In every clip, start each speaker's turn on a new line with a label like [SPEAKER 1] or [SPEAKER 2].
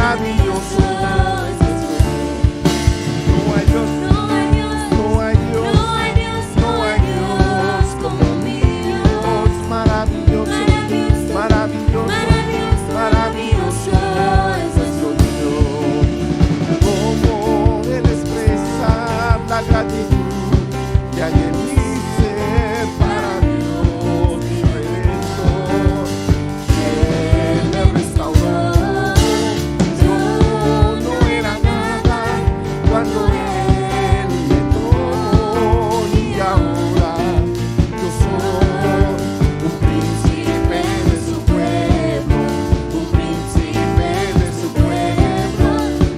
[SPEAKER 1] maravilloso. No hay Dios, no hay Dios, no hay Dios, no hay Dios como mi Dios. Maravilloso, maravilloso, maravilloso es nuestro Dios. Como Él expresa la gratitud que hay en mi ser para Dios, mi Redentor, que Él me restauró. Yo no era nada cuando Él me tomó, y ahora yo soy un príncipe de su pueblo, un príncipe de su pueblo,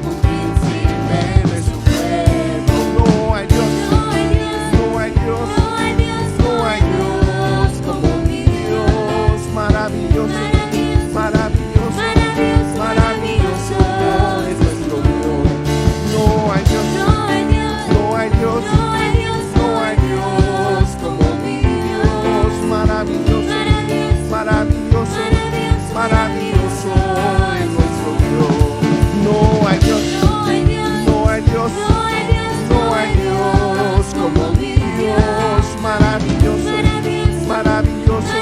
[SPEAKER 1] un príncipe de su pueblo. No hay Dios, no hay Dios, no hay Dios, no hay Dios como mi Dios. Maravilloso, maravilloso, maravilloso es nuestro Dios. No hay Dios, no hay Dios, no hay Dios, no hay Dios como mi Dios. Maravilloso, maravilloso, maravilloso es nuestro Dios. No hay Dios, no hay Dios, no hay Dios, no hay Dios como mi Dios. Maravilloso, maravilloso,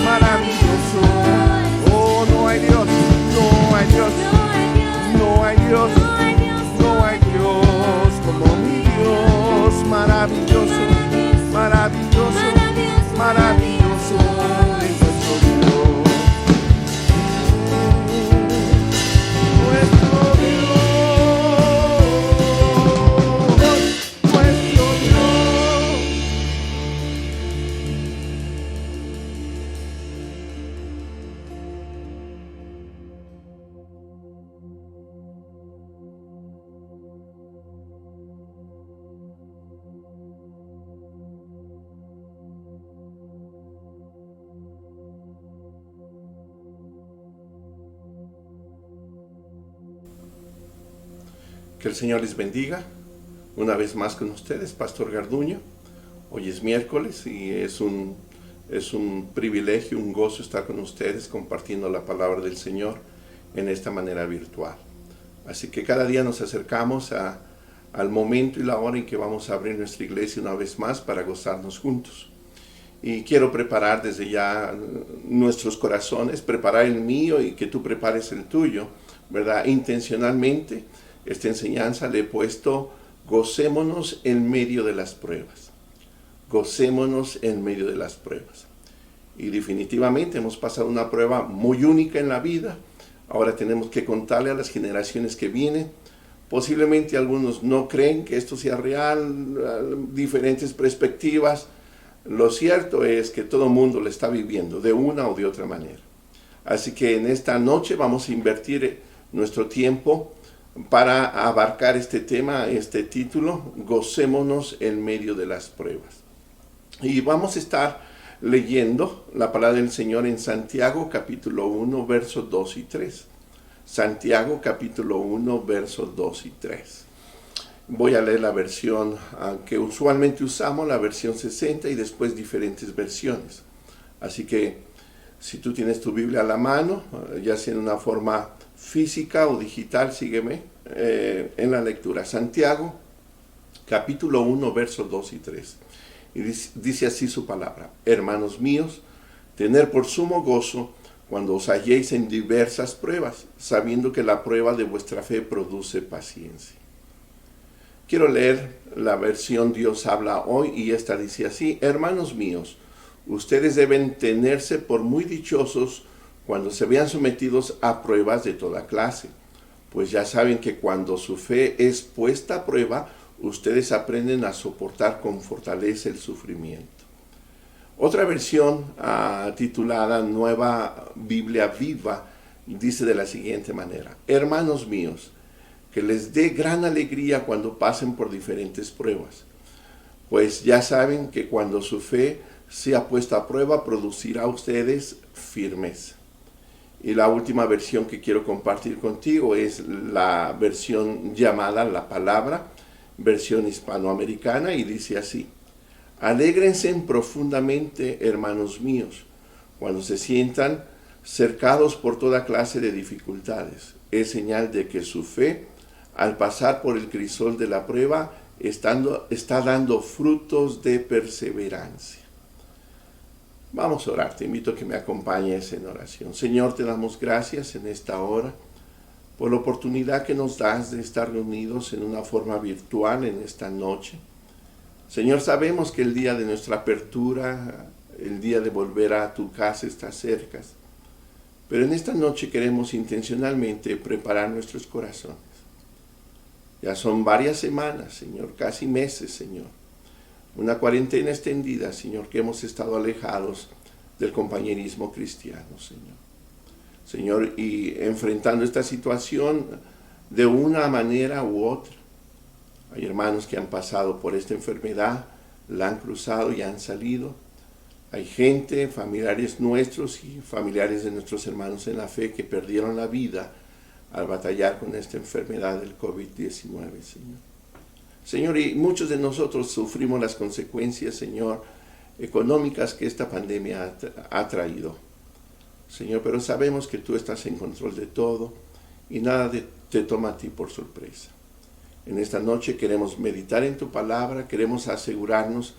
[SPEAKER 1] maravilloso. Oh, no hay Dios, no hay Dios, no hay Dios, no hay Dios como mi Dios. Maravilloso, maravilloso, maravilloso es nuestro Dios. Nuestro Dios, nuestro Dios. Que el Señor les bendiga. Una vez más con ustedes, Pastor Garduño. Hoy es miércoles y es un privilegio, un gozo estar con ustedes compartiendo la palabra del Señor en esta manera virtual. Así que cada día nos acercamos al momento y la hora en que vamos a abrir nuestra iglesia una vez más para gozarnos juntos. Y quiero preparar desde ya nuestros corazones, preparar el mío y que tú prepares el tuyo, ¿verdad? Intencionalmente, esta enseñanza le he puesto: gocémonos en medio de las pruebas. Gocémonos en medio de las pruebas. Y definitivamente hemos pasado una prueba muy única en la vida. Ahora tenemos que contarle a las generaciones que vienen. Posiblemente algunos no creen que esto sea real, diferentes perspectivas. Lo cierto es que todo el mundo lo está viviendo de una o de otra manera. Así que en esta noche vamos a invertir nuestro tiempo para abarcar este tema, este título: gocémonos en medio de las pruebas. Y vamos a estar leyendo la palabra del Señor en Santiago capítulo 1, versos 2 y 3. Santiago capítulo 1, versos 2 y 3. Voy a leer la versión que usualmente usamos, la versión 60, y después diferentes versiones. Así que si tú tienes tu Biblia a la mano, ya sea en una forma física o digital, sígueme en la lectura. Santiago capítulo 1, versos 2 y 3. Y dice así su palabra: hermanos míos, tener por sumo gozo cuando os halléis en diversas pruebas, sabiendo que la prueba de vuestra fe produce paciencia. Quiero leer la versión Dios habla hoy, y esta dice así: hermanos míos, ustedes deben tenerse por muy dichosos cuando se vean sometidos a pruebas de toda clase, pues ya saben que cuando su fe es puesta a prueba, ustedes aprenden a soportar con fortaleza el sufrimiento. Otra versión titulada Nueva Biblia Viva dice de la siguiente manera: hermanos míos, que les dé gran alegría cuando pasen por diferentes pruebas, pues ya saben que cuando su fe sea puesta a prueba, producirá a ustedes firmeza. Y la última versión que quiero compartir contigo es la versión llamada La Palabra, versión hispanoamericana, y dice así: alégrense profundamente, hermanos míos, cuando se sientan cercados por toda clase de dificultades. es señal de que su fe, al pasar por el crisol de la prueba, está dando frutos de perseverancia. Vamos a orar, te invito a que me acompañes en oración. Señor, te damos gracias en esta hora por la oportunidad que nos das de estar reunidos en una forma virtual en esta noche. Señor, sabemos que el día de nuestra apertura, el día de volver a tu casa está cerca, pero en esta noche queremos intencionalmente preparar nuestros corazones. Ya son varias semanas, Señor, casi meses, Señor. Una cuarentena extendida, Señor, que hemos estado alejados del compañerismo cristiano, Señor. Señor, y enfrentando esta situación de una manera u otra. Hay hermanos que han pasado por esta enfermedad, la han cruzado y han salido. Hay gente, familiares nuestros y familiares de nuestros hermanos en la fe que perdieron la vida al batallar con esta enfermedad del COVID-19, Señor. Señor, y muchos de nosotros sufrimos las consecuencias, Señor, económicas que esta pandemia ha traído. Señor, pero sabemos que tú estás en control de todo y nada te toma a ti por sorpresa. En esta noche queremos meditar en tu palabra, queremos asegurarnos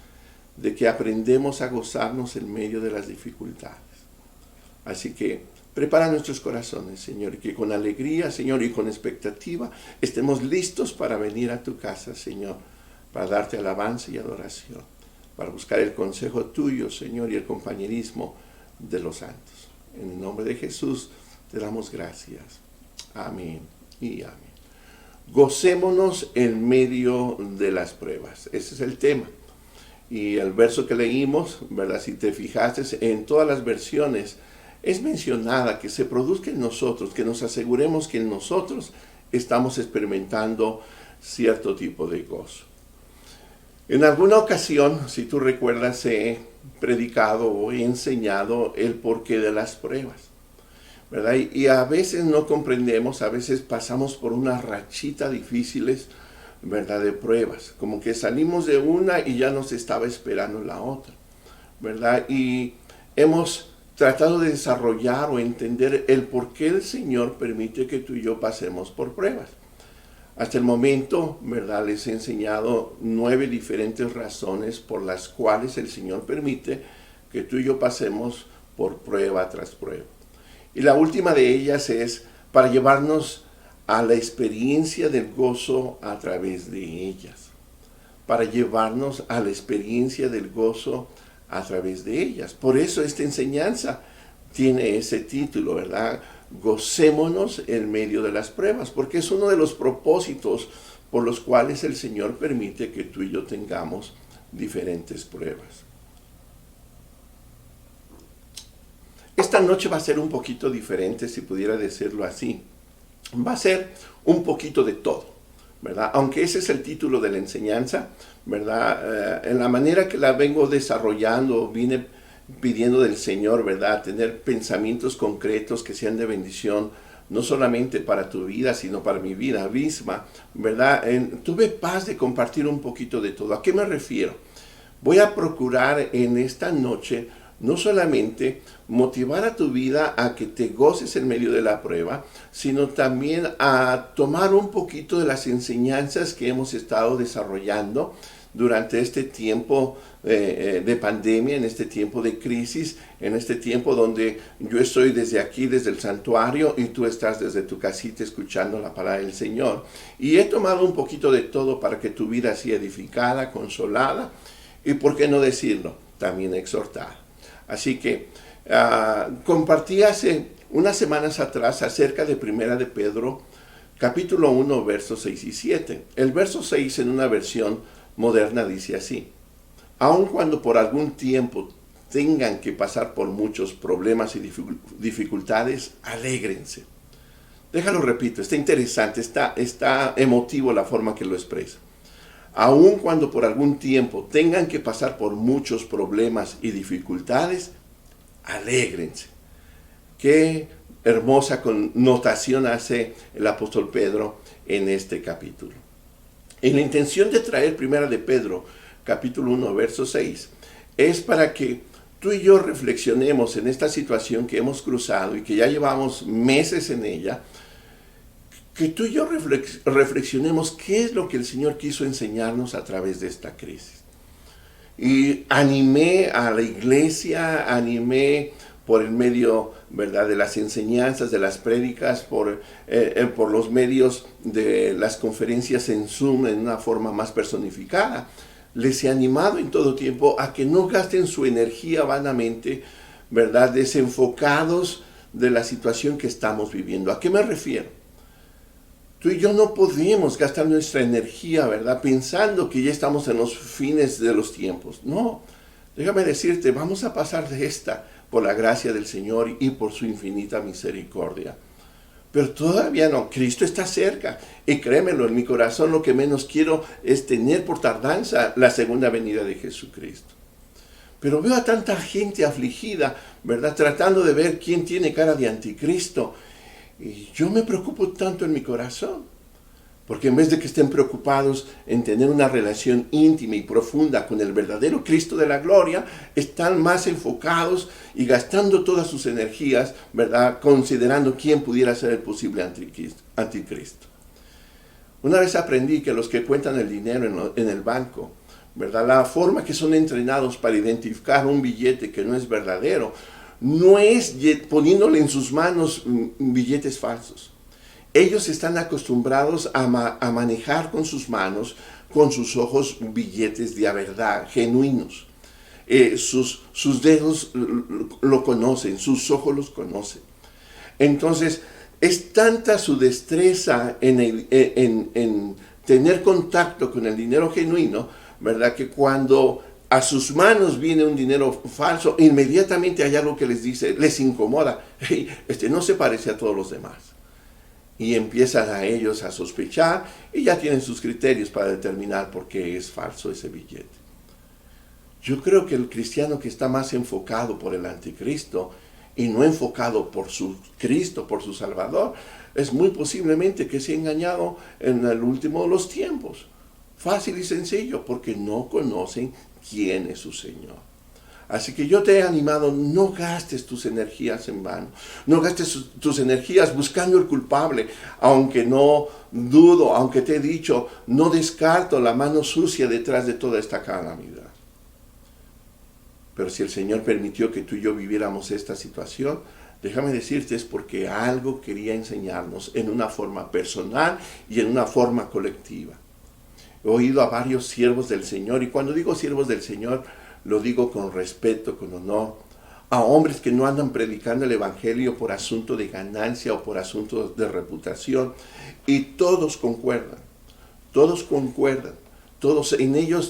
[SPEAKER 1] de que aprendemos a gozarnos en medio de las dificultades. Así que prepara nuestros corazones, Señor, y que con alegría, Señor, y con expectativa estemos listos para venir a tu casa, Señor, para darte alabanza y adoración, para buscar el consejo tuyo, Señor, y el compañerismo de los santos. En el nombre de Jesús te damos gracias. Amén y amén. Gocémonos en medio de las pruebas. Ese es el tema. Y el verso que leímos, ¿verdad? Si te fijaste, en todas las versiones es mencionada que se produzca en nosotros, que nos aseguremos que en nosotros estamos experimentando cierto tipo de gozo. En alguna ocasión, si tú recuerdas, he predicado o he enseñado el porqué de las pruebas, ¿verdad? Y a veces no comprendemos, a veces pasamos por una rachita difíciles, ¿verdad? De pruebas, como que salimos de una y ya nos estaba esperando la otra, ¿verdad? Y hemos tratado de desarrollar o entender el por qué el Señor permite que tú y yo pasemos por pruebas. Hasta el momento, ¿verdad? Les he enseñado 9 diferentes razones por las cuales el Señor permite que tú y yo pasemos por prueba tras prueba. Y la última de ellas es para llevarnos a la experiencia del gozo a través de ellas. Para llevarnos a la experiencia del gozo a través de ellas. Por eso esta enseñanza tiene ese título, ¿verdad? Gocémonos en medio de las pruebas, porque es uno de los propósitos por los cuales el Señor permite que tú y yo tengamos diferentes pruebas. Esta noche va a ser un poquito diferente, si pudiera decirlo así. Va a ser un poquito de todo, ¿verdad? Aunque ese es el título de la enseñanza, ¿verdad? En la manera que la vengo desarrollando, vine pidiendo del Señor, ¿verdad? Tener pensamientos concretos que sean de bendición, no solamente para tu vida, sino para mi vida misma, ¿verdad? Tuve paz de compartir un poquito de todo. ¿A qué me refiero? Voy a procurar en esta noche no solamente motivar a tu vida a que te goces en medio de la prueba, sino también a tomar un poquito de las enseñanzas que hemos estado desarrollando durante este tiempo de pandemia, en este tiempo de crisis, en este tiempo donde yo estoy desde aquí, desde el santuario, y tú estás desde tu casita escuchando la palabra del Señor. Y he tomado un poquito de todo para que tu vida sea edificada, consolada, y por qué no decirlo, también exhortada. Así que compartí hace unas semanas atrás acerca de Primera de Pedro, capítulo 1, versos 6 y 7. El verso 6 en una versión moderna dice así: aun cuando por algún tiempo tengan que pasar por muchos problemas y dificultades, alégrense. Déjalo, repito, está interesante, está emotivo la forma que lo expresa. Aun cuando por algún tiempo tengan que pasar por muchos problemas y dificultades, alégrense. Qué hermosa connotación hace el apóstol Pedro en este capítulo. En la intención de traer Primera de Pedro, capítulo 1, verso 6, es para que tú y yo reflexionemos en esta situación que hemos cruzado y que ya llevamos meses en ella, que tú y yo reflexionemos qué es lo que el Señor quiso enseñarnos a través de esta crisis. Y animé a la iglesia, animé por el medio, ¿verdad?, de las enseñanzas, de las prédicas, por los medios de las conferencias en Zoom en una forma más personificada. Les he animado en todo tiempo a que no gasten su energía vanamente, ¿verdad?, desenfocados de la situación que estamos viviendo. ¿A qué me refiero? Tú y yo no podemos gastar nuestra energía, ¿verdad?, pensando que ya estamos en los fines de los tiempos. No, déjame decirte, vamos a pasar de esta por la gracia del Señor y por su infinita misericordia. Pero todavía no, Cristo está cerca. Y créemelo, en mi corazón lo que menos quiero es tener por tardanza la segunda venida de Jesucristo. Pero veo a tanta gente afligida, ¿verdad?, tratando de ver quién tiene cara de anticristo. Y yo me preocupo tanto en mi corazón. Porque en vez de que estén preocupados en tener una relación íntima y profunda con el verdadero Cristo de la gloria, están más enfocados y gastando todas sus energías, ¿verdad?, considerando quién pudiera ser el posible anticristo. Una vez aprendí que los que cuentan el dinero en el banco, ¿verdad?, la forma que son entrenados para identificar un billete que no es verdadero, no es poniéndole en sus manos billetes falsos. Ellos están acostumbrados a manejar con sus manos, con sus ojos, billetes de verdad, genuinos. Sus dedos lo conocen, sus ojos los conocen. Entonces, es tanta su destreza en tener contacto con el dinero genuino, ¿verdad?, que cuando a sus manos viene un dinero falso, inmediatamente hay algo que les dice, les incomoda. Hey, no se parece a todos los demás. Y empiezan a ellos a sospechar y ya tienen sus criterios para determinar por qué es falso ese billete. Yo creo que el cristiano que está más enfocado por el anticristo y no enfocado por su Cristo, por su Salvador, es muy posiblemente que sea engañado en el último de los tiempos. Fácil y sencillo, porque no conocen quién es su Señor. Así que yo te he animado, no gastes tus energías en vano. No gastes tus energías buscando el culpable, aunque no dudo, aunque te he dicho, no descarto la mano sucia detrás de toda esta calamidad. Pero si el Señor permitió que tú y yo viviéramos esta situación, déjame decirte, es porque algo quería enseñarnos en una forma personal y en una forma colectiva. He oído a varios siervos del Señor, y cuando digo siervos del Señor, lo digo con respeto, con honor, a hombres que no andan predicando el evangelio por asunto de ganancia o por asunto de reputación, y todos concuerdan,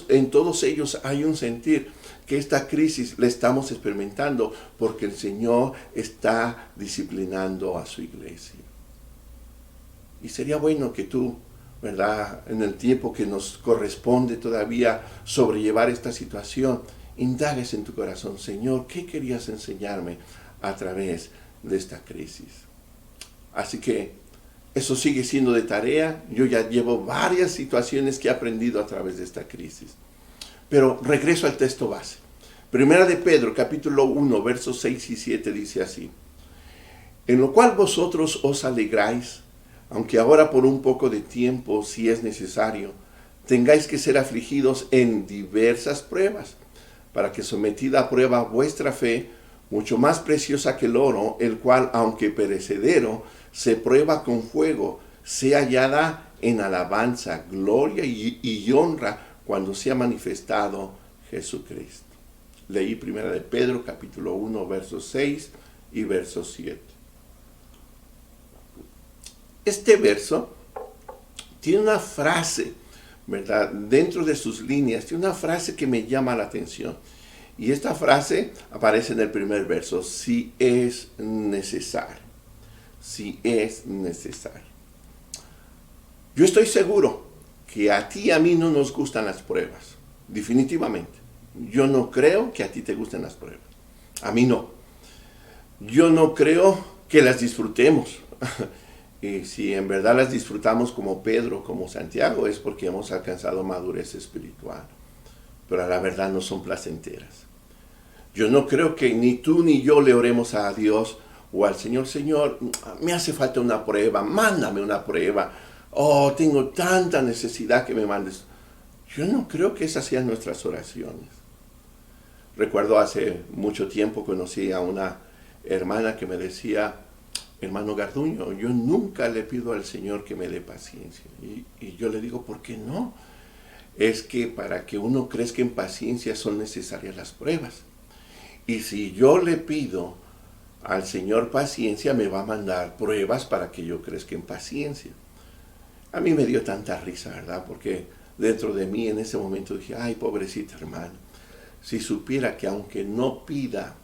[SPEAKER 1] en todos ellos hay un sentir que esta crisis la estamos experimentando porque el Señor está disciplinando a su iglesia. Y sería bueno que tú, ¿verdad?, en el tiempo que nos corresponde todavía sobrellevar esta situación, indagues en tu corazón, Señor, ¿qué querías enseñarme a través de esta crisis? Así que eso sigue siendo de tarea. Yo ya llevo varias situaciones que he aprendido a través de esta crisis. Pero regreso al texto base. Primera de Pedro, capítulo 1, versos 6 y 7 dice así: en lo cual vosotros os alegráis, aunque ahora por un poco de tiempo, si es necesario, tengáis que ser afligidos en diversas pruebas, para que sometida a prueba vuestra fe, mucho más preciosa que el oro, el cual, aunque perecedero, se prueba con fuego, sea hallada en alabanza, gloria y honra cuando sea manifestado Jesucristo. Leí primera de Pedro, capítulo 1, versos 6 y versos 7. Este verso tiene una frase, ¿verdad?, dentro de sus líneas, tiene una frase que me llama la atención. Y esta frase aparece en el primer verso: si es necesario. Si es necesario. Yo estoy seguro que a ti y a mí no nos gustan las pruebas. Definitivamente. Yo no creo que a ti te gusten las pruebas. A mí no. Yo no creo que las disfrutemos. Y si en verdad las disfrutamos como Pedro, como Santiago, es porque hemos alcanzado madurez espiritual. Pero a la verdad no son placenteras. Yo no creo que ni tú ni yo le oremos a Dios o al Señor, Señor, me hace falta una prueba, mándame una prueba. Oh, tengo tanta necesidad que me mandes. Yo no creo que esas sean nuestras oraciones. Recuerdo hace mucho tiempo conocí a una hermana que me decía, hermano Garduño, yo nunca le pido al Señor que me dé paciencia. Y yo le digo, ¿por qué no? Es que para que uno crezca en paciencia son necesarias las pruebas. Y si yo le pido al Señor paciencia, me va a mandar pruebas para que yo crezca en paciencia. A mí me dio tanta risa, ¿verdad? Porque dentro de mí en ese momento dije, ay, pobrecita hermana. Si supiera que aunque no pida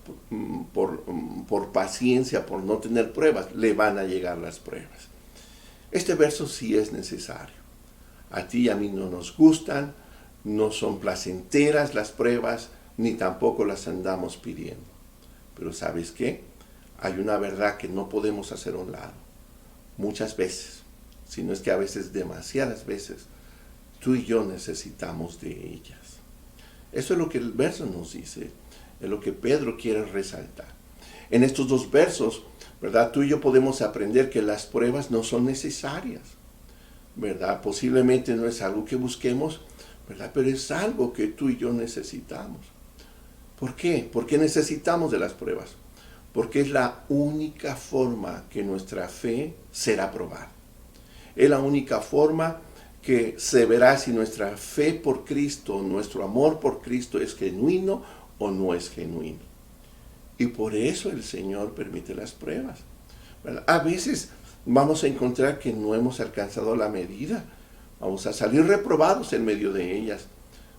[SPEAKER 1] por paciencia, por no tener pruebas, le van a llegar las pruebas. Este verso sí es necesario. A ti y a mí no nos gustan, no son placenteras las pruebas, ni tampoco las andamos pidiendo. Pero ¿sabes qué? Hay una verdad que no podemos hacer a un lado. Muchas veces, si no es que a veces demasiadas veces, tú y yo necesitamos de ellas. Eso es lo que el verso nos dice, es lo que Pedro quiere resaltar. En estos dos versos, ¿verdad? Tú y yo podemos aprender que las pruebas no son necesarias, ¿verdad? Posiblemente no es algo que busquemos, ¿verdad? Pero es algo que tú y yo necesitamos. ¿Por qué? ¿Por qué necesitamos de las pruebas? Porque es la única forma que nuestra fe será probada. Es la única forma que se verá si nuestra fe por Cristo, nuestro amor por Cristo es genuino o no es genuino. Y por eso el Señor permite las pruebas, ¿verdad? A veces vamos a encontrar que no hemos alcanzado la medida. Vamos a salir reprobados en medio de ellas.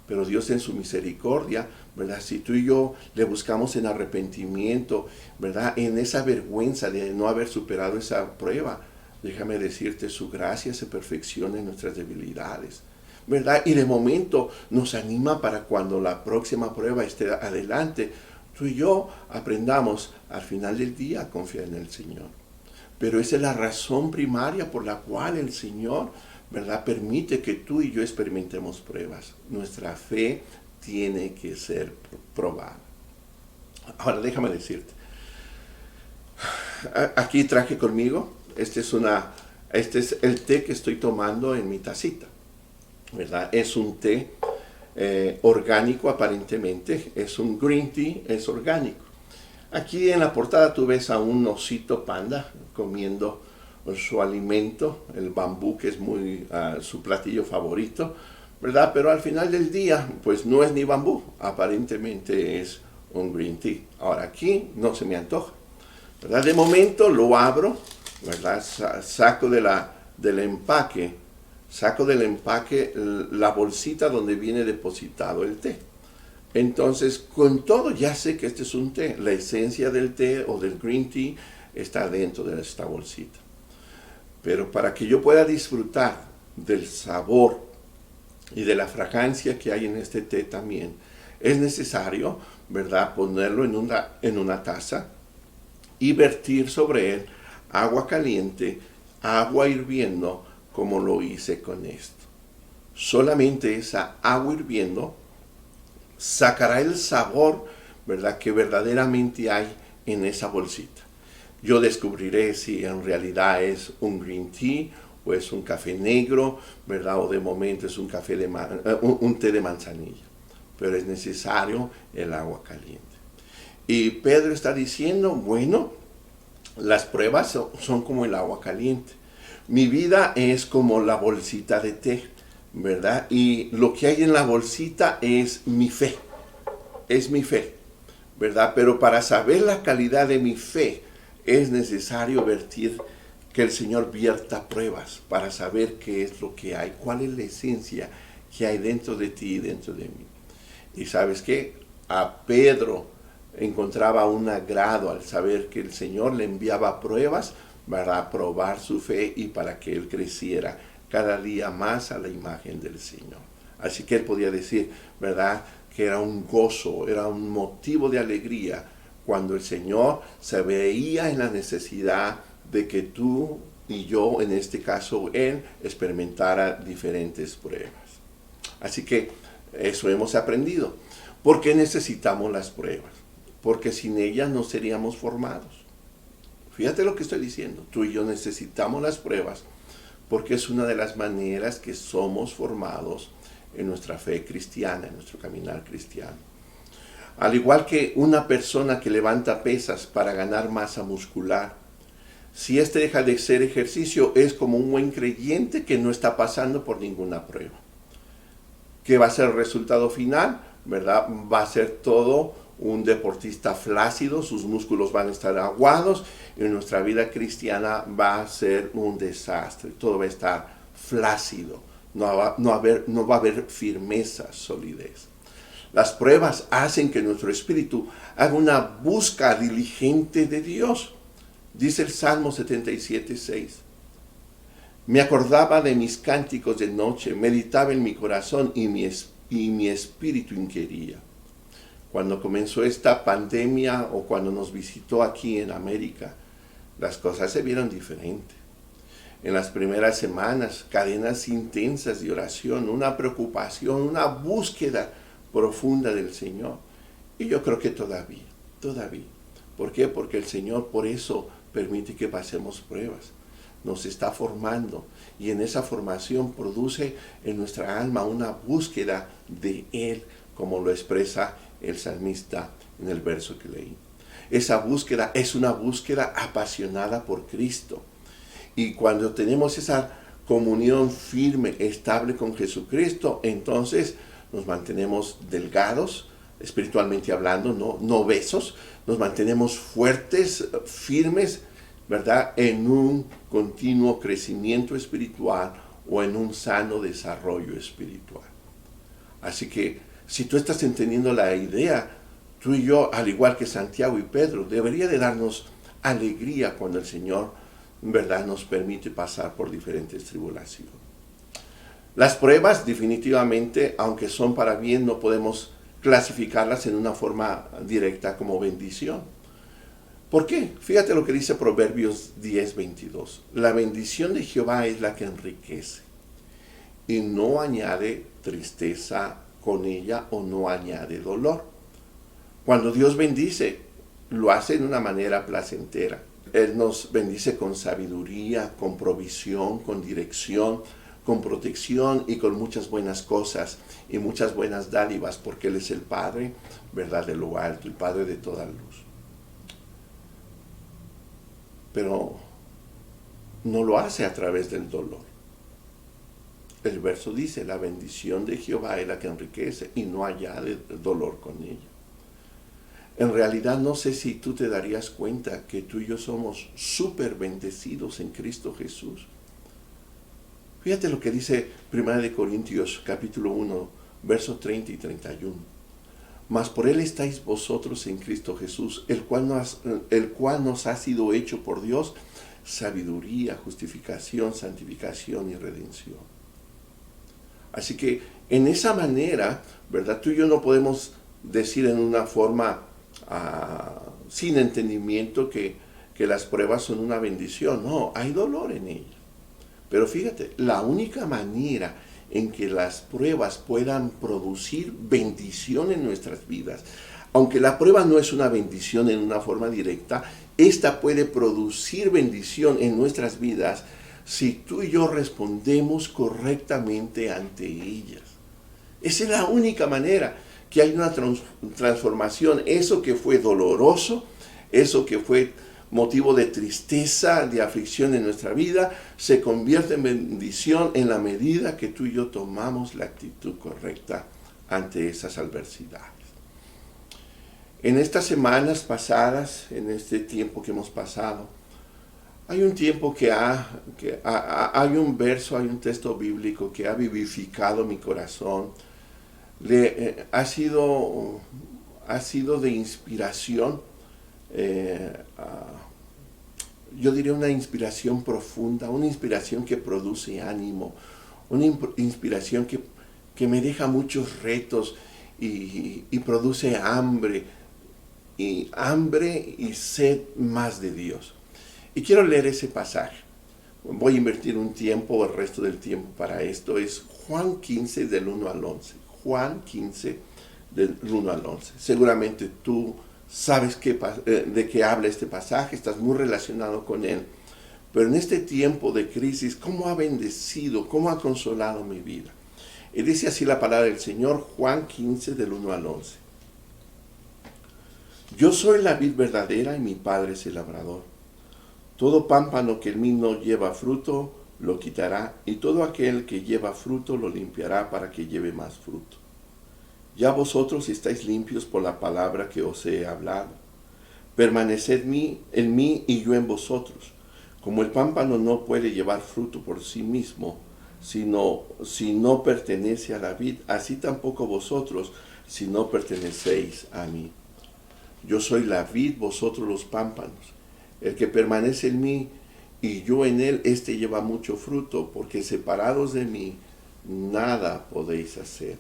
[SPEAKER 1] Pero Dios en su misericordia, ¿verdad? Si tú y yo le buscamos en arrepentimiento, ¿verdad? En esa vergüenza de no haber superado esa prueba, déjame decirte, su gracia se perfecciona en nuestras debilidades, ¿verdad? Y de momento nos anima para cuando la próxima prueba esté adelante, tú y yo aprendamos al final del día a confiar en el Señor. Pero esa es la razón primaria por la cual el Señor, ¿verdad?, permite que tú y yo experimentemos pruebas. Nuestra fe tiene que ser probada. Ahora déjame decirte, aquí traje conmigo, este es el té que estoy tomando en mi tacita, ¿verdad? Es un té orgánico aparentemente, es un green tea, es orgánico. Aquí en la portada tú ves a un osito panda comiendo su alimento, el bambú, que es muy su platillo favorito, ¿verdad? Pero al final del día, pues no es ni bambú, aparentemente es un green tea. Ahora aquí no se me antoja, ¿verdad? De momento lo abro, ¿verdad? Saco del empaque la bolsita donde viene depositado el té. Entonces, con todo ya sé que este es un té. La esencia del té o del green tea está dentro de esta bolsita. Pero para que yo pueda disfrutar del sabor y de la fragancia que hay en este té también, es necesario, ¿verdad?, ponerlo en una taza y vertir sobre él agua caliente, agua hirviendo, como lo hice con esto. Solamente esa agua hirviendo sacará el sabor, ¿verdad?, que verdaderamente hay en esa bolsita. Yo descubriré si en realidad es un green tea o es un café negro, ¿verdad?, o de momento es un té de manzanilla. Pero es necesario el agua caliente. Y Pedro está diciendo, bueno, las pruebas son como el agua caliente. Mi vida es como la bolsita de té, ¿verdad? Y lo que hay en la bolsita es mi fe, ¿verdad? Pero para saber la calidad de mi fe, es necesario que el Señor vierta pruebas para saber qué es lo que hay, cuál es la esencia que hay dentro de ti y dentro de mí. Y ¿sabes qué? A Pedro encontraba un agrado al saber que el Señor le enviaba pruebas para probar su fe y para que él creciera cada día más a la imagen del Señor. Así que él podía decir, ¿verdad?, que era un gozo, era un motivo de alegría cuando el Señor se veía en la necesidad de que tú y yo, en este caso él, experimentara diferentes pruebas. Así que eso hemos aprendido. ¿Por qué necesitamos las pruebas? Porque sin ellas no seríamos formados. Fíjate lo que estoy diciendo. Tú y yo necesitamos las pruebas porque es una de las maneras que somos formados en nuestra fe cristiana, en nuestro caminar cristiano. Al igual que una persona que levanta pesas para ganar masa muscular, si este deja de ser ejercicio, es como un buen creyente que no está pasando por ninguna prueba. ¿Qué va a ser el resultado final? ¿Verdad? Va a ser todo un deportista flácido, sus músculos van a estar aguados y nuestra vida cristiana va a ser un desastre. Todo va a estar flácido, no va a haber firmeza, solidez. Las pruebas hacen que nuestro espíritu haga una búsqueda diligente de Dios. Dice el Salmo 77:6. Me acordaba de mis cánticos de noche, meditaba en mi corazón y mi espíritu inquiría. Cuando comenzó esta pandemia o cuando nos visitó aquí en América, las cosas se vieron diferentes. En las primeras semanas, cadenas intensas de oración, una preocupación, una búsqueda profunda del Señor. Y yo creo que todavía. ¿Por qué? Porque el Señor por eso permite que pasemos pruebas. Nos está formando y en esa formación produce en nuestra alma una búsqueda de Él, como lo expresa el salmista en el verso que leí. Esa búsqueda es una búsqueda apasionada por Cristo. Y cuando tenemos esa comunión firme, estable con Jesucristo, entonces nos mantenemos delgados, espiritualmente hablando, no obesos, nos mantenemos fuertes, firmes, ¿verdad? En un continuo crecimiento espiritual o en un sano desarrollo espiritual. Así que si tú estás entendiendo la idea, tú y yo, al igual que Santiago y Pedro, debería de darnos alegría cuando el Señor, ¿verdad?, nos permite pasar por diferentes tribulaciones. Las pruebas, definitivamente, aunque son para bien, no podemos clasificarlas en una forma directa como bendición. ¿Por qué? Fíjate lo que dice Proverbios 10:22. La bendición de Jehová es la que enriquece y no añade tristeza con ella o no añade dolor. Cuando Dios bendice, lo hace de una manera placentera. Él nos bendice con sabiduría, con provisión, con dirección, con protección y con muchas buenas cosas y muchas buenas dádivas, porque Él es el Padre, ¿verdad?, de lo alto, el Padre de toda luz. Pero no lo hace a través del dolor. El verso dice, la bendición de Jehová es la que enriquece y no añade dolor con ella. En realidad no sé si tú te darías cuenta que tú y yo somos súper bendecidos en Cristo Jesús. Fíjate lo que dice 1 Corintios capítulo 1, versos 30 y 31. Mas por Él estáis vosotros en Cristo Jesús, el cual nos ha sido hecho por Dios sabiduría, justificación, santificación y redención. Así que en esa manera, ¿verdad?, tú y yo no podemos decir en una forma sin entendimiento que las pruebas son una bendición. No, hay dolor en ellas. Pero fíjate, la única manera en que las pruebas puedan producir bendición en nuestras vidas, aunque la prueba no es una bendición en una forma directa, esta puede producir bendición en nuestras vidas si tú y yo respondemos correctamente ante ellas. Esa es la única manera que hay una transformación. Eso que fue doloroso, eso que fue motivo de tristeza, de aflicción en nuestra vida, se convierte en bendición en la medida que tú y yo tomamos la actitud correcta ante esas adversidades. En estas semanas pasadas, en este tiempo que hemos pasado, hay un tiempo hay un verso, hay un texto bíblico que ha vivificado mi corazón. Ha sido de inspiración, yo diría una inspiración profunda, una inspiración que produce ánimo, una inspiración que me deja muchos retos y produce hambre y sed más de Dios. Y quiero leer ese pasaje. Voy a invertir un tiempo, el resto del tiempo para esto. Es Juan 15 del 1 al 11. Juan 15 del 1 al 11. Seguramente tú sabes de qué habla este pasaje, estás muy relacionado con él. Pero en este tiempo de crisis, ¿cómo ha bendecido, cómo ha consolado mi vida? Y dice así la palabra del Señor, Juan 15, del 1 al 11. Yo soy la vid verdadera y mi Padre es el labrador. Todo pámpano que en mí no lleva fruto, lo quitará, y todo aquel que lleva fruto lo limpiará para que lleve más fruto. Ya vosotros estáis limpios por la palabra que os he hablado. Permaneced en mí y yo en vosotros. Como el pámpano no puede llevar fruto por sí mismo, si no pertenece a la vid, así tampoco vosotros, si no pertenecéis a mí. Yo soy la vid, vosotros los pámpanos. El que permanece en mí y yo en él, éste lleva mucho fruto, porque separados de mí, nada podéis hacer.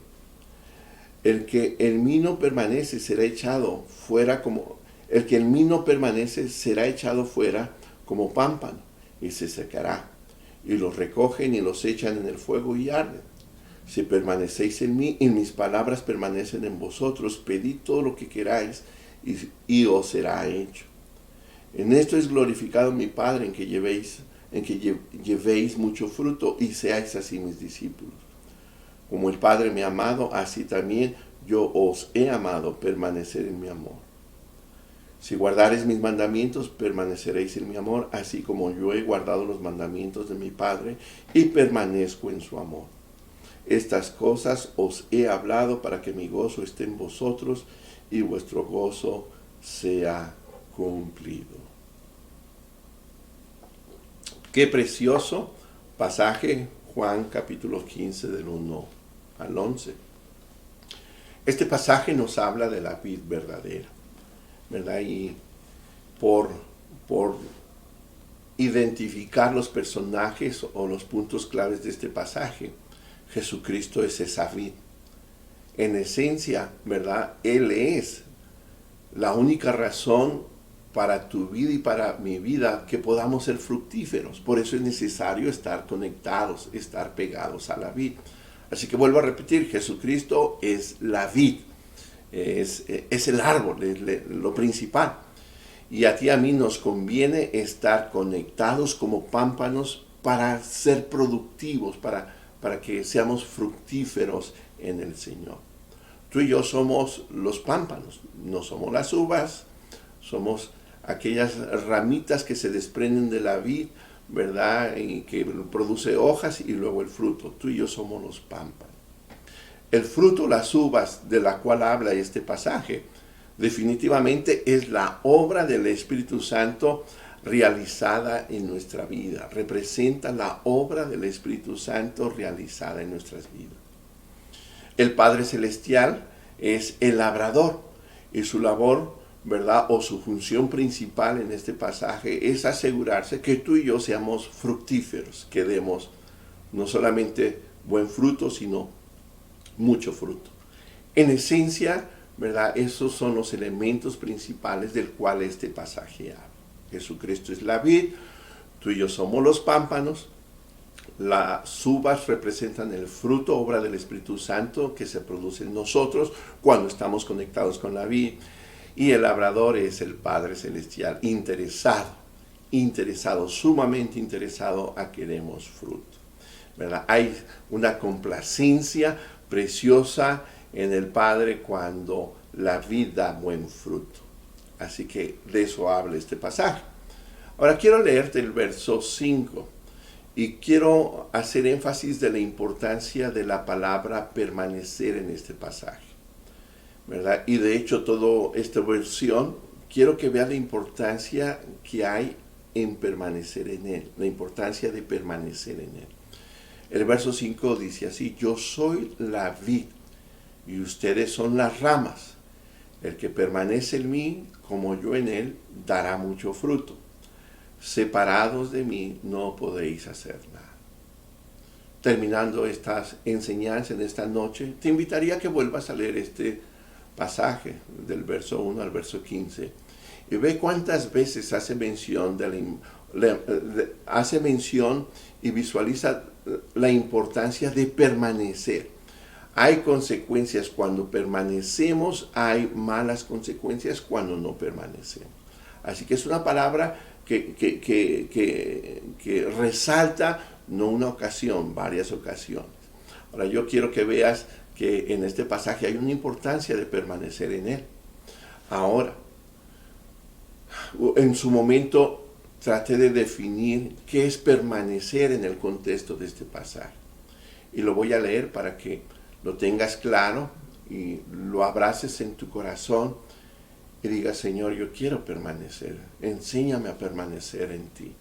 [SPEAKER 1] El que en mí no permanece será echado fuera como pámpano, y se secará. Y los recogen y los echan en el fuego y arden. Si permanecéis en mí y mis palabras permanecen en vosotros, pedid todo lo que queráis y os será hecho. En esto es glorificado mi Padre, en que llevéis mucho fruto y seáis así mis discípulos. Como el Padre me ha amado, así también yo os he amado, permanecer en mi amor. Si guardareis mis mandamientos, permaneceréis en mi amor, así como yo he guardado los mandamientos de mi Padre y permanezco en su amor. Estas cosas os he hablado para que mi gozo esté en vosotros y vuestro gozo sea cumplido. Qué precioso pasaje, Juan capítulo 15 del 1 al 11. Este pasaje nos habla de la vid verdadera, ¿verdad? Y por identificar los personajes o los puntos claves de este pasaje, Jesucristo es esa vid. En esencia, ¿verdad? Él es la única razón para tu vida y para mi vida que podamos ser fructíferos. Por eso es necesario estar conectados, estar pegados a la vid. Así que vuelvo a repetir, Jesucristo es la vid, es el árbol, es lo principal. Y a ti y a mí nos conviene estar conectados como pámpanos para ser productivos, para que seamos fructíferos en el Señor. Tú y yo somos los pámpanos, no somos las uvas, somos aquellas ramitas que se desprenden de la vid, ¿verdad? Y que produce hojas y luego el fruto. Tú y yo somos los pámpanos. El fruto, las uvas de la cual habla este pasaje, definitivamente es la obra del Espíritu Santo realizada en nuestra vida. Representa la obra del Espíritu Santo realizada en nuestras vidas. El Padre Celestial es el labrador y su labor, ¿verdad? O su función principal en este pasaje es asegurarse que tú y yo seamos fructíferos, que demos no solamente buen fruto, sino mucho fruto. En esencia, ¿verdad? Esos son los elementos principales del cual este pasaje habla. Jesucristo es la vid, tú y yo somos los pámpanos. Las uvas representan el fruto, obra del Espíritu Santo que se produce en nosotros cuando estamos conectados con la vid. Y el labrador es el Padre Celestial, interesado, sumamente interesado a que demos fruto, ¿verdad? Hay una complacencia preciosa en el Padre cuando la vid da buen fruto. Así que de eso habla este pasaje. Ahora quiero leerte el verso 5 y quiero hacer énfasis de la importancia de la palabra permanecer en este pasaje, ¿verdad? Y de hecho toda esta versión quiero que vea la importancia que hay en permanecer en él, la importancia de permanecer en él. El verso 5 dice así: yo soy la vid y ustedes son las ramas. El que permanece en mí, como yo en él, dará mucho fruto. Separados de mí no podéis hacer nada. Terminando estas enseñanzas en esta noche, te invitaría a que vuelvas a leer este pasaje del verso 1 al verso 15 y ve cuántas veces hace mención y visualiza la importancia de permanecer. Hay consecuencias cuando permanecemos, hay malas consecuencias cuando no permanecemos. Así que es una palabra que resalta no una ocasión, varias ocasiones. Ahora yo quiero que veas que en este pasaje hay una importancia de permanecer en él. Ahora, en su momento traté de definir qué es permanecer en el contexto de este pasaje. Y lo voy a leer para que lo tengas claro y lo abraces en tu corazón y digas, Señor, yo quiero permanecer, enséñame a permanecer en ti.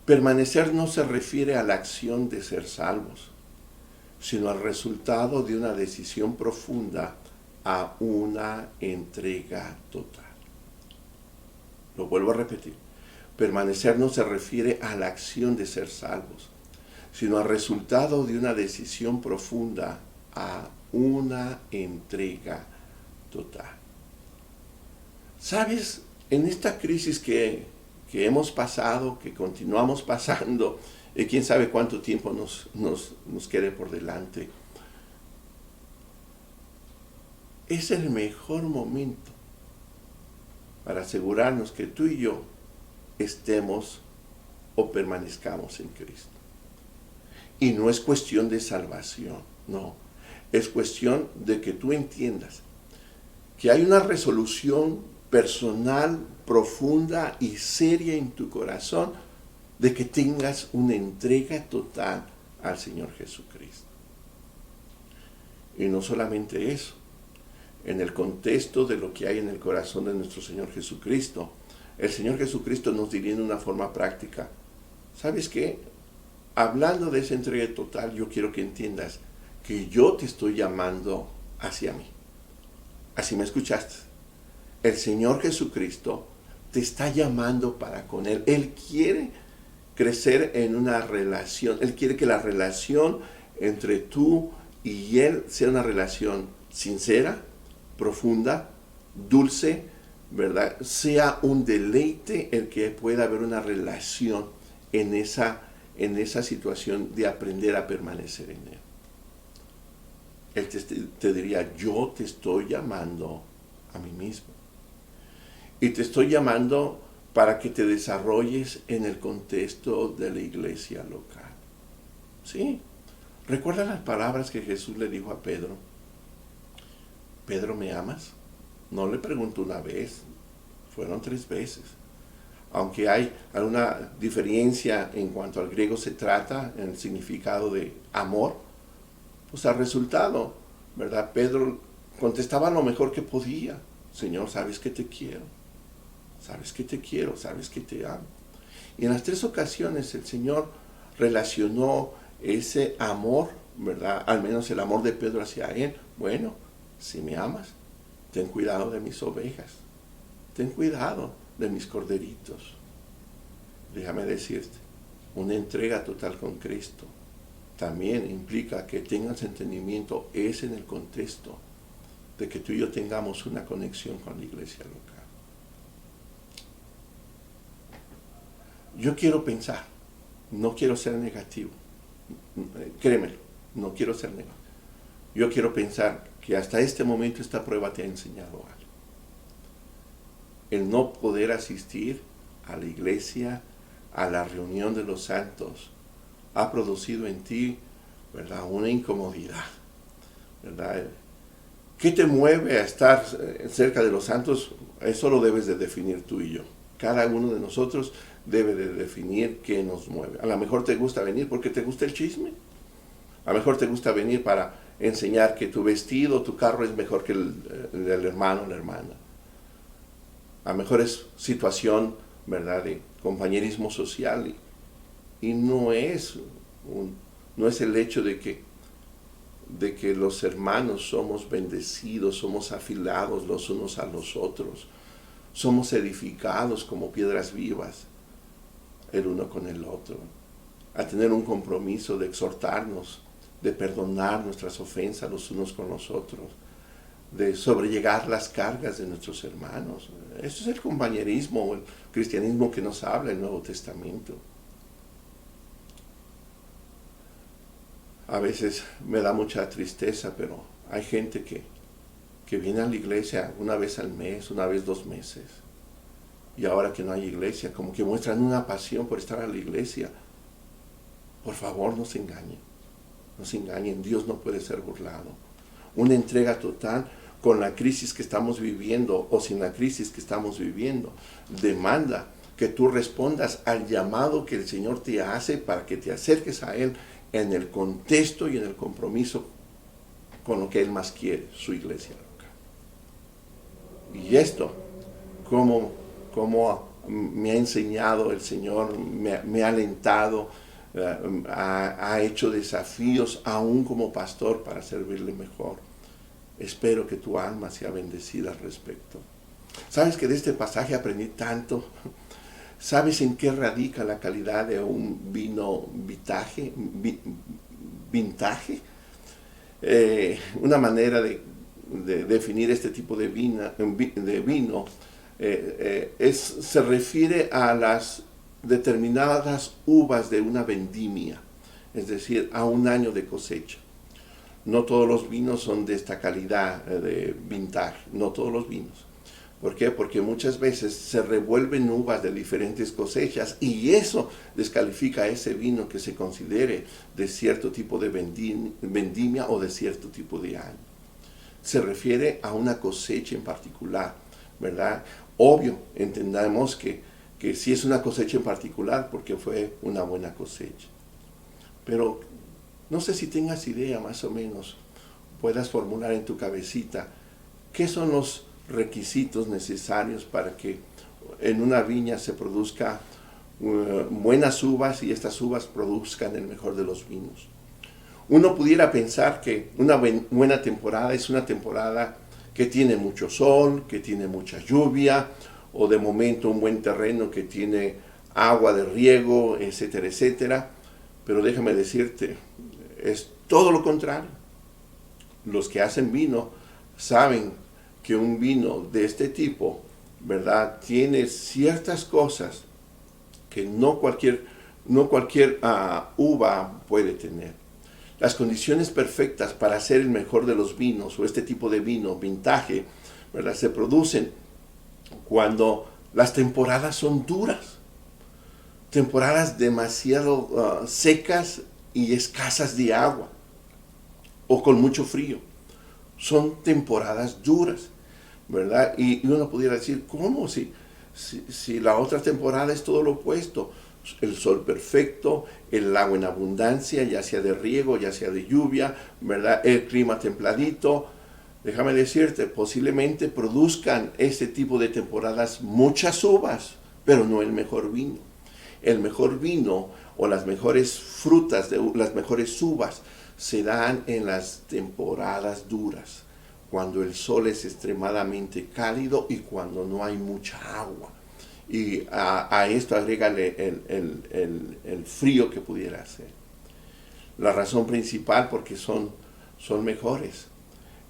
[SPEAKER 1] Permanecer no se refiere a la acción de ser salvos, sino al resultado de una decisión profunda a una entrega total. Lo vuelvo a repetir. Permanecer no se refiere a la acción de ser salvos, sino al resultado de una decisión profunda a una entrega total. ¿Sabes? En esta crisis que hemos pasado, que continuamos pasando, y quién sabe cuánto tiempo nos quede por delante, es el mejor momento para asegurarnos que tú y yo estemos o permanezcamos en Cristo. Y no es cuestión de salvación, no. Es cuestión de que tú entiendas que hay una resolución personal, profunda y seria en tu corazón de que tengas una entrega total al Señor Jesucristo. Y no solamente eso, en el contexto de lo que hay en el corazón de nuestro Señor Jesucristo, el Señor Jesucristo nos diría en una forma práctica, ¿sabes qué? Hablando de esa entrega total, yo quiero que entiendas que yo te estoy llamando hacia mí. Así me escuchaste. El Señor Jesucristo te está llamando para con Él. Él quiere crecer en una relación. Él quiere que la relación entre tú y Él sea una relación sincera, profunda, dulce, ¿verdad? Sea un deleite el que pueda haber una relación en esa situación de aprender a permanecer en Él. Él te diría, yo te estoy llamando a mí mismo. Y te estoy llamando para que te desarrolles en el contexto de la iglesia local. ¿Sí? ¿Recuerda las palabras que Jesús le dijo a Pedro? ¿Pedro, me amas? No le preguntó una vez, fueron 3 veces. Aunque hay alguna diferencia en cuanto al griego se trata, en el significado de amor, pues al resultado, ¿verdad? Pedro contestaba lo mejor que podía. Señor, sabes que te quiero. Sabes que te quiero, sabes que te amo. Y en las 3 ocasiones el Señor relacionó ese amor, ¿verdad? Al menos el amor de Pedro hacia Él. Bueno, si me amas, ten cuidado de mis ovejas. Ten cuidado de mis corderitos. Déjame decirte, una entrega total con Cristo también implica que tengas entendimiento, es en el contexto de que tú y yo tengamos una conexión con la iglesia local. Yo quiero pensar, no quiero ser negativo, créemelo, no quiero ser negativo. Yo quiero pensar que hasta este momento esta prueba te ha enseñado algo. El no poder asistir a la iglesia, a la reunión de los santos, ha producido en ti, ¿verdad?, una incomodidad, ¿verdad? ¿Qué te mueve a estar cerca de los santos? Eso lo debes de definir tú y yo. Cada uno de nosotros debe de definir qué nos mueve. A lo mejor te gusta venir porque te gusta el chisme. A lo mejor te gusta venir para enseñar que tu vestido, tu carro es mejor que el del hermano o la hermana. A lo mejor es situación, ¿verdad?, de compañerismo social y no es el hecho de que los hermanos somos bendecidos, somos afilados los unos a los otros, somos edificados como piedras vivas el uno con el otro, a tener un compromiso de exhortarnos, de perdonar nuestras ofensas los unos con los otros, de sobrellevar las cargas de nuestros hermanos. Eso es el compañerismo, el cristianismo que nos habla el Nuevo Testamento. A veces me da mucha tristeza, pero hay gente que viene a la iglesia una vez al mes, una vez 2 meses. Y ahora que no hay iglesia, como que muestran una pasión por estar a la iglesia. Por favor, no se engañen. No se engañen, Dios no puede ser burlado. Una entrega total con la crisis que estamos viviendo o sin la crisis que estamos viviendo demanda que tú respondas al llamado que el Señor te hace para que te acerques a Él en el contexto y en el compromiso con lo que Él más quiere, su iglesia local. Y esto, como me ha enseñado el Señor, me ha alentado, ha hecho desafíos aún como pastor para servirle mejor. Espero que tu alma sea bendecida al respecto. ¿Sabes que de este pasaje aprendí tanto? ¿Sabes en qué radica la calidad de un vino vintage? Una manera de definir este tipo de vino se refiere a las determinadas uvas de una vendimia, es decir, a un año de cosecha. No todos los vinos son de esta calidad de vintage, no todos los vinos. ¿Por qué? Porque muchas veces se revuelven uvas de diferentes cosechas y eso descalifica a ese vino que se considere de cierto tipo de vendimia o de cierto tipo de año. Se refiere a una cosecha en particular, ¿verdad? Obvio, entendamos que sí es una cosecha en particular porque fue una buena cosecha. Pero no sé si tengas idea más o menos, puedas formular en tu cabecita qué son los requisitos necesarios para que en una viña se produzca buenas uvas y estas uvas produzcan el mejor de los vinos. Uno pudiera pensar que una buena temporada es una temporada que tiene mucho sol, que tiene mucha lluvia, o de momento un buen terreno que tiene agua de riego, etcétera, etcétera. Pero déjame decirte, es todo lo contrario. Los que hacen vino saben que un vino de este tipo, ¿verdad?, tiene ciertas cosas que no cualquier uva puede tener. Las condiciones perfectas para hacer el mejor de los vinos o este tipo de vino vintage, ¿verdad?, se producen cuando las temporadas son duras, temporadas demasiado secas y escasas de agua o con mucho frío. Son temporadas duras, ¿verdad? Y uno pudiera decir, ¿cómo? Si la otra temporada es todo lo opuesto. El sol perfecto, el agua en abundancia, ya sea de riego, ya sea de lluvia, ¿verdad? El clima templadito. Déjame decirte, posiblemente produzcan este tipo de temporadas muchas uvas, pero no el mejor vino. El mejor vino o las mejores frutas, las mejores uvas, se dan en las temporadas duras, cuando el sol es extremadamente cálido y cuando no hay mucha agua. Y a esto agrégale el frío que pudiera hacer. La razón principal porque son mejores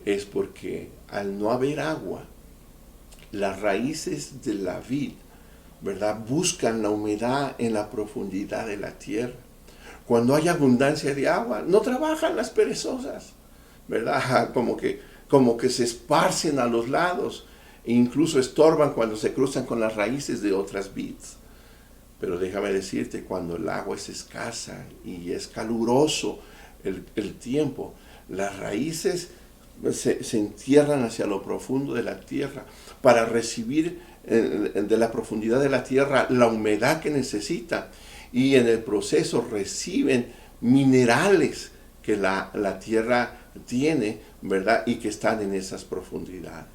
[SPEAKER 1] es porque al no haber agua, las raíces de la vid, ¿verdad?, buscan la humedad en la profundidad de la tierra. Cuando hay abundancia de agua, no trabajan las perezosas, ¿verdad? Como que se esparcen a los lados e incluso estorban cuando se cruzan con las raíces de otras vids. Pero déjame decirte, cuando el agua es escasa y es caluroso el tiempo, las raíces se entierran hacia lo profundo de la tierra para recibir de la profundidad de la tierra la humedad que necesitan, y en el proceso reciben minerales que la tierra tiene, ¿verdad?, y que están en esas profundidades.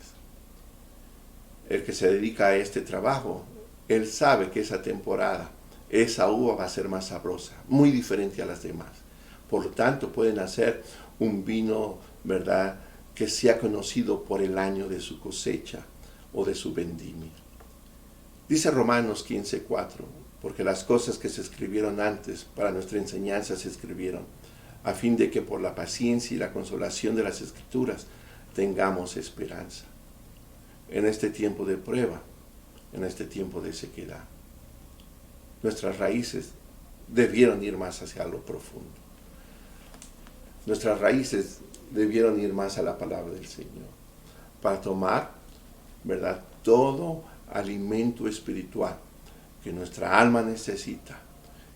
[SPEAKER 1] El que se dedica a este trabajo, él sabe que esa temporada, esa uva va a ser más sabrosa, muy diferente a las demás. Por lo tanto, pueden hacer un vino, ¿verdad?, que sea conocido por el año de su cosecha o de su vendimia. Dice Romanos 15:4, porque las cosas que se escribieron antes para nuestra enseñanza se escribieron, a fin de que por la paciencia y la consolación de las Escrituras tengamos esperanza. En este tiempo de prueba, en este tiempo de sequedad, nuestras raíces debieron ir más hacia lo profundo. Nuestras raíces debieron ir más a la palabra del Señor, para tomar, ¿verdad?, todo alimento espiritual que nuestra alma necesita,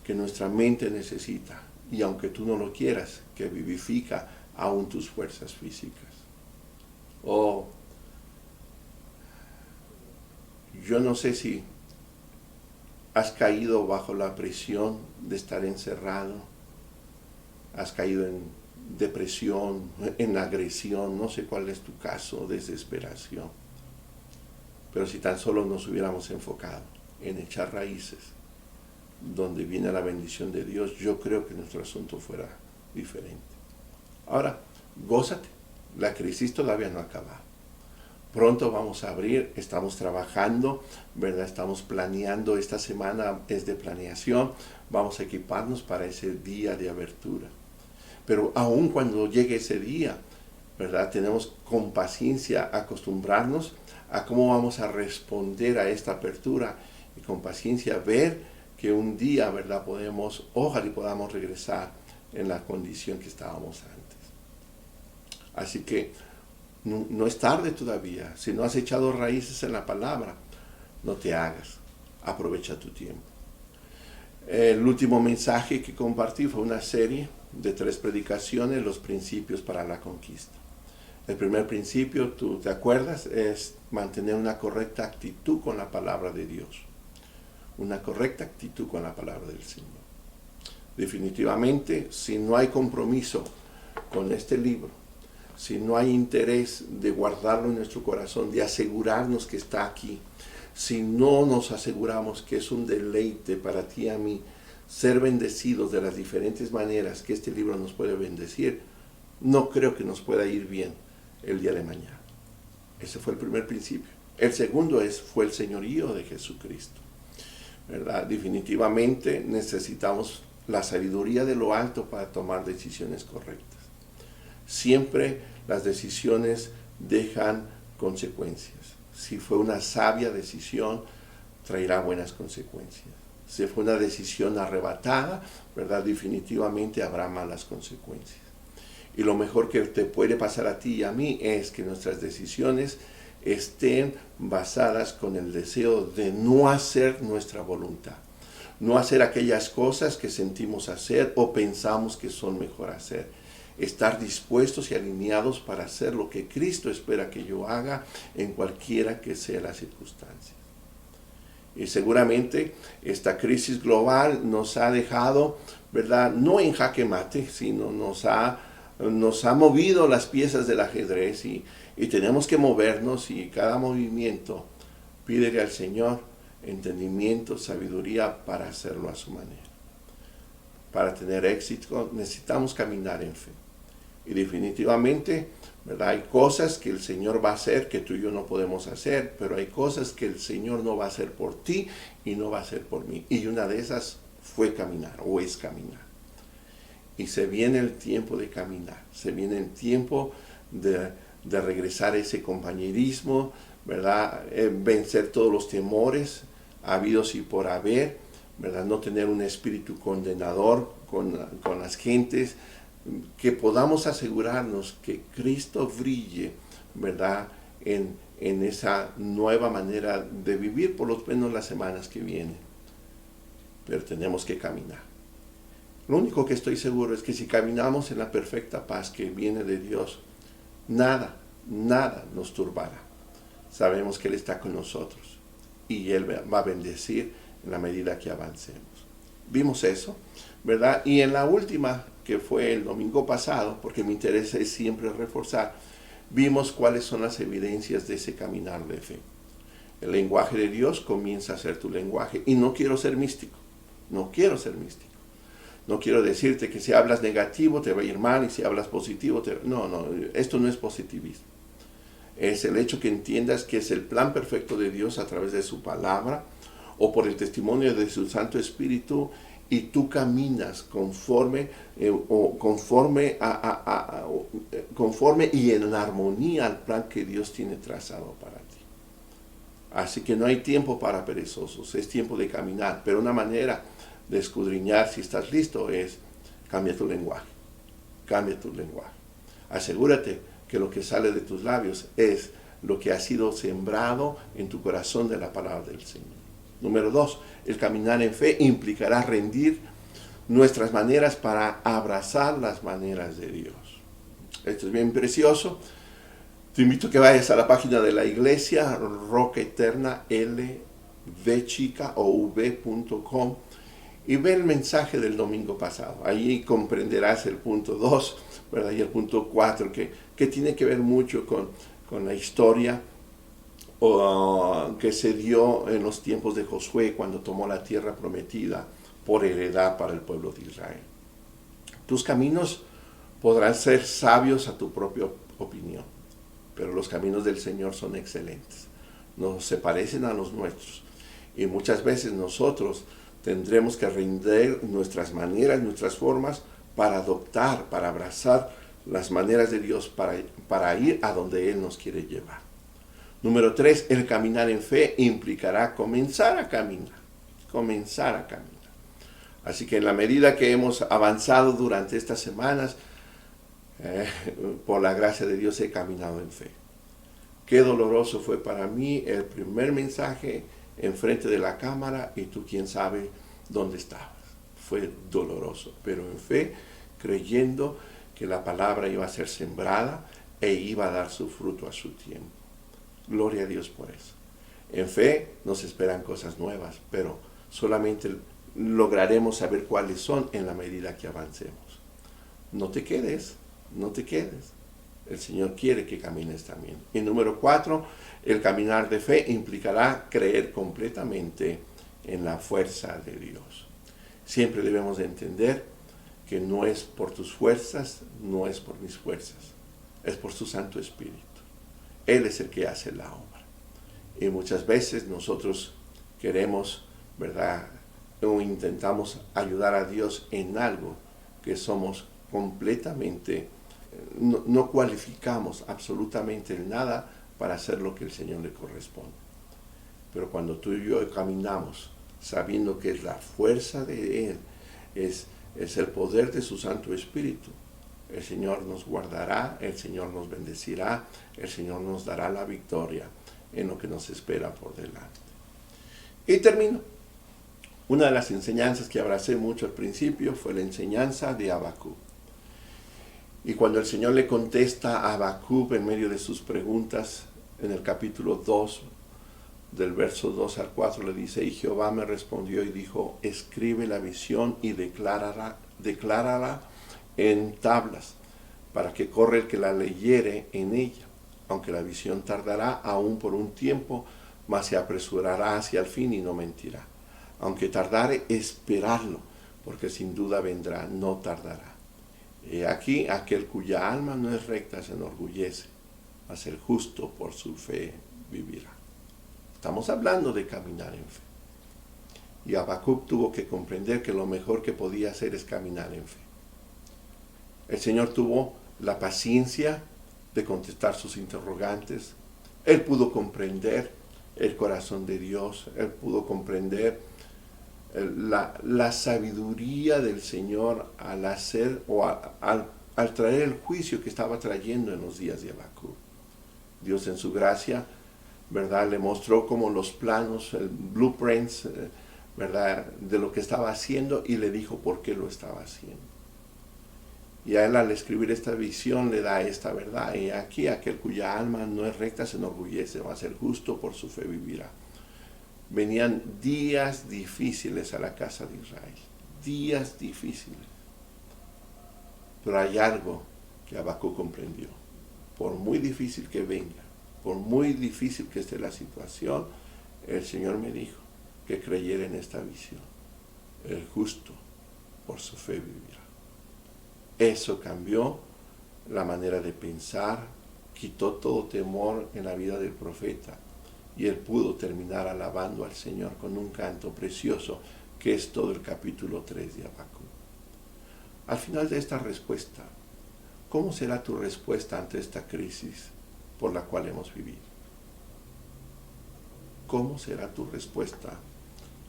[SPEAKER 1] que nuestra mente necesita, y aunque tú no lo quieras, que vivifica aún tus fuerzas físicas. Oh, yo no sé si has caído bajo la presión de estar encerrado, has caído en depresión, en agresión, no sé cuál es tu caso, desesperación. Pero si tan solo nos hubiéramos enfocado en echar raíces, donde viene la bendición de Dios, yo creo que nuestro asunto fuera diferente. Ahora, gózate, la crisis todavía no ha acabado. Pronto vamos a abrir, estamos trabajando, ¿verdad? Estamos planeando, esta semana es de planeación, vamos a equiparnos para ese día de abertura. Pero aun cuando llegue ese día, ¿verdad?, tenemos con paciencia acostumbrarnos a cómo vamos a responder a esta apertura y con paciencia ver que un día, ¿verdad?, ojalá y podamos regresar en la condición que estábamos antes. Así que no es tarde todavía. Si no has echado raíces en la palabra, no te hagas. Aprovecha tu tiempo. El último mensaje que compartí fue una serie de 3 predicaciones, los principios para la conquista. El primer principio, tú te acuerdas, es mantener una correcta actitud con la palabra de Dios. Una correcta actitud con la palabra del Señor. Definitivamente, si no hay compromiso con este libro, si no hay interés de guardarlo en nuestro corazón, de asegurarnos que está aquí, si no nos aseguramos que es un deleite para ti y a mí ser bendecidos de las diferentes maneras que este libro nos puede bendecir, no creo que nos pueda ir bien el día de mañana. Ese fue el primer principio. El segundo fue el señorío de Jesucristo, ¿verdad? Definitivamente necesitamos la sabiduría de lo alto para tomar decisiones correctas. Siempre las decisiones dejan consecuencias. Si fue una sabia decisión, traerá buenas consecuencias. Si fue una decisión arrebatada, ¿verdad?, definitivamente habrá malas consecuencias. Y lo mejor que te puede pasar a ti y a mí es que nuestras decisiones estén basadas con el deseo de no hacer nuestra voluntad. No hacer aquellas cosas que sentimos hacer o pensamos que son mejor hacer. Estar dispuestos y alineados para hacer lo que Cristo espera que yo haga en cualquiera que sea la circunstancia. Y seguramente esta crisis global nos ha dejado, ¿verdad?, no en jaque mate, sino nos ha movido las piezas del ajedrez y tenemos que movernos, y cada movimiento pídele al Señor entendimiento, sabiduría para hacerlo a su manera. Para tener éxito necesitamos caminar en fe. Y definitivamente, ¿verdad?, hay cosas que el Señor va a hacer que tú y yo no podemos hacer, pero hay cosas que el Señor no va a hacer por ti y no va a hacer por mí. Y una de esas fue caminar, o es caminar. Y se viene el tiempo de caminar, se viene el tiempo de regresar a ese compañerismo, ¿verdad?, vencer todos los temores habidos y por haber, ¿verdad?, no tener un espíritu condenador con las gentes, que podamos asegurarnos que Cristo brille, ¿verdad?, en esa nueva manera de vivir, por lo menos las semanas que vienen. Pero tenemos que caminar. Lo único que estoy seguro es que si caminamos en la perfecta paz que viene de Dios, nada nos turbará. Sabemos que Él está con nosotros y Él va a bendecir en la medida que avancemos. Vimos eso, ¿verdad? Y en la última, que fue el domingo pasado, porque mi interés es siempre reforzar, vimos cuáles son las evidencias de ese caminar de fe. El lenguaje de Dios comienza a ser tu lenguaje. Y no quiero ser místico, no quiero decirte que si hablas negativo te va a ir mal y si hablas positivo no, esto no es positivismo. Es el hecho que entiendas que es el plan perfecto de Dios a través de su palabra o por el testimonio de su Santo Espíritu, y tú caminas conforme y en armonía al plan que Dios tiene trazado para ti. Así que no hay tiempo para perezosos, es tiempo de caminar, pero una manera de escudriñar si estás listo es cambia tu lenguaje. cambia tu lenguaje. Asegúrate que lo que sale de tus labios es lo que ha sido sembrado en tu corazón de la palabra del Señor. Número 2, el caminar en fe implicará rendir nuestras maneras para abrazar las maneras de Dios. Esto es bien precioso. Te invito a que vayas a la página de la iglesia, Roca Eterna, lvchica.com, y ve el mensaje del domingo pasado. Allí comprenderás el punto 2, ¿verdad? Y el punto 4, que tiene que ver mucho con la historia que se dio en los tiempos de Josué, cuando tomó la tierra prometida por heredad para el pueblo de Israel. Tus caminos podrán ser sabios a tu propia opinión, pero los caminos del Señor son excelentes. No se parecen a los nuestros. Y muchas veces nosotros tendremos que rendir nuestras maneras, nuestras formas, para adoptar, para abrazar las maneras de Dios, para ir a donde Él nos quiere llevar. Número 3, el caminar en fe implicará comenzar a caminar. Comenzar a caminar. Así que en la medida que hemos avanzado durante estas semanas, por la gracia de Dios he caminado en fe. Qué doloroso fue para mí el primer mensaje enfrente de la cámara y tú quién sabe dónde estabas. Fue doloroso, pero en fe, creyendo que la palabra iba a ser sembrada e iba a dar su fruto a su tiempo. Gloria a Dios por eso. En fe nos esperan cosas nuevas, pero solamente lograremos saber cuáles son en la medida que avancemos. No te quedes, no te quedes. El Señor quiere que camines también. Y número 4, el caminar de fe implicará creer completamente en la fuerza de Dios. Siempre debemos de entender que no es por tus fuerzas, no es por mis fuerzas, es por su Santo Espíritu. Él es el que hace la obra. Y muchas veces nosotros queremos, ¿verdad?, o intentamos ayudar a Dios en algo que somos completamente, no cualificamos absolutamente en nada para hacer lo que el Señor le corresponde. Pero cuando tú y yo caminamos sabiendo que es la fuerza de Él, es el poder de su Santo Espíritu, el Señor nos guardará, el Señor nos bendecirá, el Señor nos dará la victoria en lo que nos espera por delante. Y termino. Una de las enseñanzas que abracé mucho al principio fue la enseñanza de Habacuc. Y cuando el Señor le contesta a Habacuc en medio de sus preguntas, en el capítulo 2, del verso 2 al 4, le dice: y Jehová me respondió y dijo, escribe la visión y declárala en tablas, para que corra el que la leyere en ella. Aunque la visión tardará aún por un tiempo, mas se apresurará hacia el fin y no mentirá. Aunque tardare, esperarlo, porque sin duda vendrá, no tardará. Aquí aquel cuya alma no es recta se enorgullece, mas el justo por su fe vivirá. Estamos hablando de caminar en fe. Y Habacuc tuvo que comprender que lo mejor que podía hacer es caminar en fe. El Señor tuvo la paciencia de contestar sus interrogantes. Él pudo comprender el corazón de Dios. Él pudo comprender la sabiduría del Señor al hacer o al traer el juicio que estaba trayendo en los días de Habacuc. Dios en su gracia, ¿verdad?, le mostró como los planos, el blueprints, ¿verdad?, de lo que estaba haciendo, y le dijo por qué lo estaba haciendo. Y a él, al escribir esta visión, le da esta verdad: y aquí aquel cuya alma no es recta se enorgullece, va a ser justo, por su fe vivirá. Venían días difíciles a la casa de Israel, días difíciles. Pero hay algo que Habacuc comprendió: por muy difícil que venga, por muy difícil que esté la situación, el Señor me dijo que creyera en esta visión. El justo por su fe vivirá. Eso cambió la manera de pensar, quitó todo temor en la vida del profeta, y él pudo terminar alabando al Señor con un canto precioso, que es todo el capítulo 3 de Habacuc. Al final de esta respuesta, ¿cómo será tu respuesta ante esta crisis por la cual hemos vivido? ¿Cómo será tu respuesta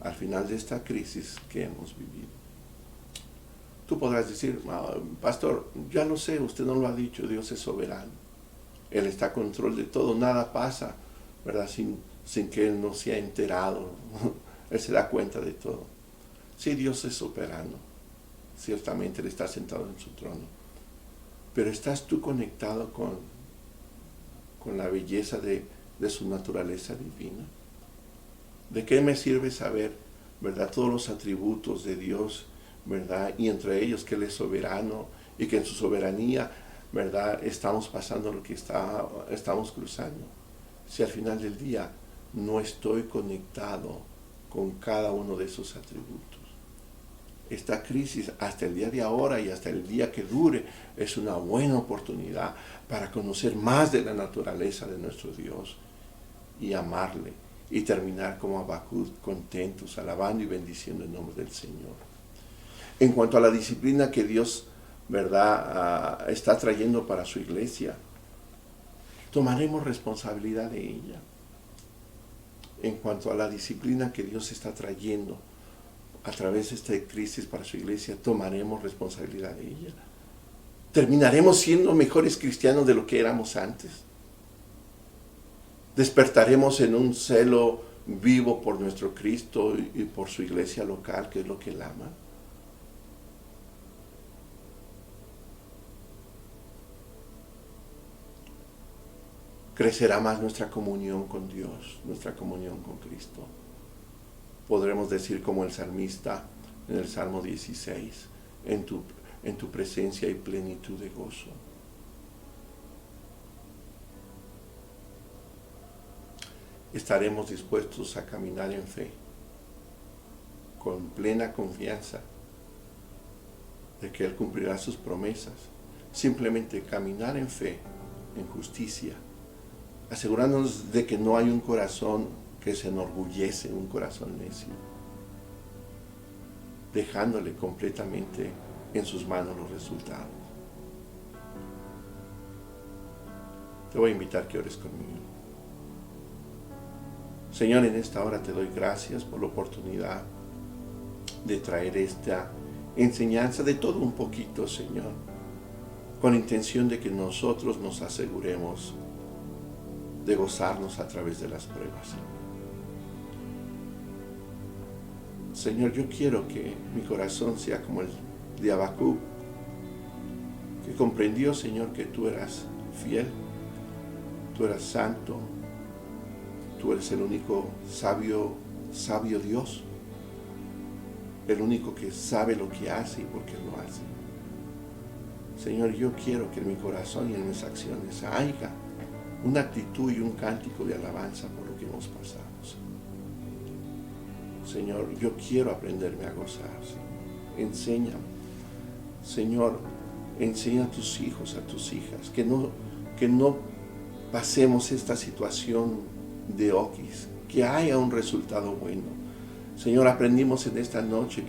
[SPEAKER 1] al final de esta crisis que hemos vivido? Tú podrás decir, pastor, ya lo sé, usted no lo ha dicho, Dios es soberano. Él está a control de todo, nada pasa, ¿verdad? Sin que Él no se haya enterado. Él se da cuenta de todo. Sí, Dios es soberano. Ciertamente Él está sentado en su trono. Pero ¿estás tú conectado con la belleza de su naturaleza divina? ¿De qué me sirve saber, verdad, todos los atributos de Dios, verdad, y entre ellos que Él es soberano y que en su soberanía, verdad, estamos pasando lo que estamos cruzando? Si al final del día no estoy conectado con cada uno de esos atributos. Esta crisis hasta el día de ahora y hasta el día que dure es una buena oportunidad para conocer más de la naturaleza de nuestro Dios y amarle y terminar como Habacuc, contentos, alabando y bendiciendo el nombre del Señor. En cuanto a la disciplina que Dios, ¿verdad?, está trayendo para su iglesia, tomaremos responsabilidad de ella. En cuanto a la disciplina que Dios está trayendo a través de esta crisis para su iglesia, tomaremos responsabilidad de ella. ¿Terminaremos siendo mejores cristianos de lo que éramos antes? ¿Despertaremos en un celo vivo por nuestro Cristo y por su iglesia local, que es lo que Él ama? Crecerá más nuestra comunión con Dios, nuestra comunión con Cristo. Podremos decir como el salmista en el Salmo 16, en tu presencia hay plenitud de gozo. Estaremos dispuestos a caminar en fe, con plena confianza de que Él cumplirá sus promesas. Simplemente caminar en fe, en justicia, asegurándonos de que no hay un corazón que se enorgullece, un corazón necio, dejándole completamente en sus manos los resultados. Te voy a invitar que ores conmigo. Señor, en esta hora te doy gracias por la oportunidad de traer esta enseñanza de todo un poquito, Señor, con intención de que nosotros nos aseguremos de gozarnos a través de las pruebas. Señor, yo quiero que mi corazón sea como el de Habacuc, que comprendió, Señor, que tú eras fiel, tú eras santo, tú eres el único sabio Dios, el único que sabe lo que hace y por qué lo hace. Señor, yo quiero que en mi corazón y en mis acciones haya una actitud y un cántico de alabanza por lo que hemos pasado. Señor, yo quiero aprenderme a gozar. Enséñame. Señor, enseña a tus hijos, a tus hijas, que no pasemos esta situación de oquis, que haya un resultado bueno. Señor, aprendimos en esta noche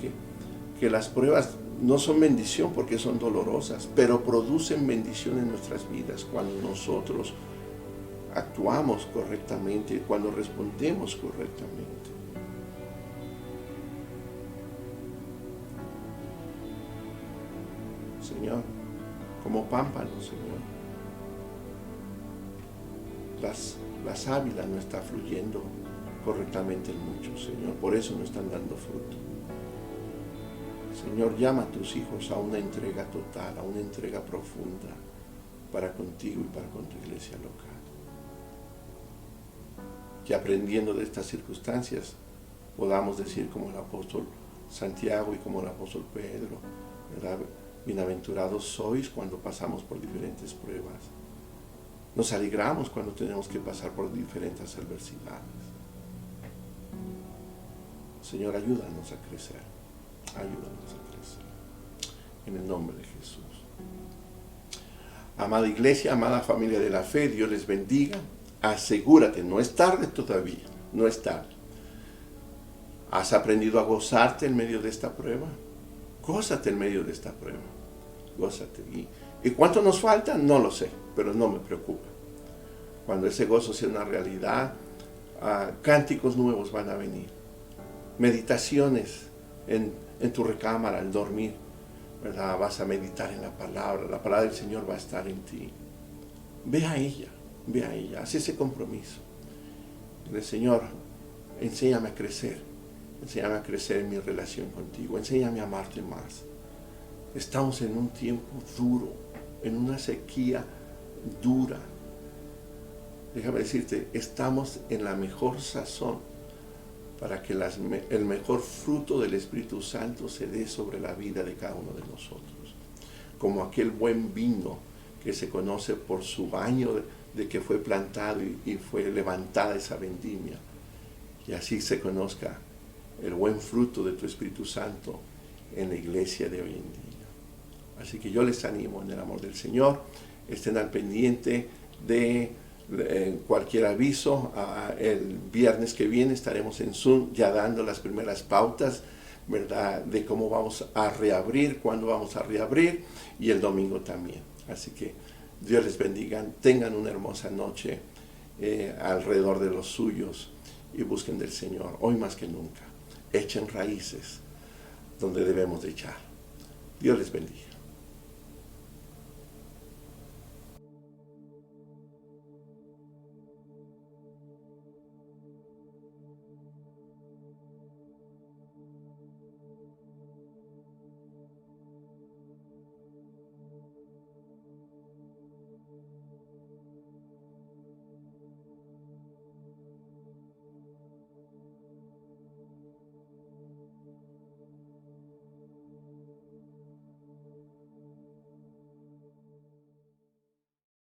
[SPEAKER 1] que las pruebas no son bendición porque son dolorosas, pero producen bendición en nuestras vidas cuando nosotros actuamos correctamente, cuando respondemos correctamente. Señor, como pámpanos, Señor, la sábila no está fluyendo correctamente en muchos, Señor, por eso no están dando fruto. Señor, llama a tus hijos a una entrega total, a una entrega profunda para contigo y para con tu iglesia local. Que aprendiendo de estas circunstancias podamos decir como el apóstol Santiago y como el apóstol Pedro, ¿verdad? Bienaventurados sois cuando pasamos por diferentes pruebas. Nos alegramos cuando tenemos que pasar por diferentes adversidades. Señor, ayúdanos a crecer. Ayúdanos a crecer. En el nombre de Jesús. Amada iglesia, amada familia de la fe, Dios les bendiga. Asegúrate, no es tarde todavía, no es tarde. ¿Has aprendido a gozarte en medio de esta prueba? Gózate en medio de esta prueba. Gózate. ¿Y cuánto nos falta? No lo sé, pero no me preocupa. Cuando ese gozo sea una realidad, cánticos nuevos van a venir. Meditaciones en tu recámara al dormir. ¿verdad? Vas a meditar en la palabra del Señor va a estar en ti. Ve a ella, haz ese compromiso. Dile, Señor, enséñame a crecer en mi relación contigo, enséñame a amarte más. Estamos en un tiempo duro, en una sequía dura. Déjame decirte, estamos en la mejor sazón para que el mejor fruto del Espíritu Santo se dé sobre la vida de cada uno de nosotros. Como aquel buen vino que se conoce por su año de que fue plantado y fue levantada esa vendimia. Y así se conozca el buen fruto de tu Espíritu Santo en la iglesia de hoy en día. Así que yo les animo en el amor del Señor, estén al pendiente de cualquier aviso. El viernes que viene estaremos en Zoom ya dando las primeras pautas, ¿verdad?, de cómo vamos a reabrir, cuándo vamos a reabrir, y el domingo también. Así que Dios les bendiga, tengan una hermosa noche alrededor de los suyos y busquen del Señor, hoy más que nunca. Echen raíces donde debemos de echar. Dios les bendiga.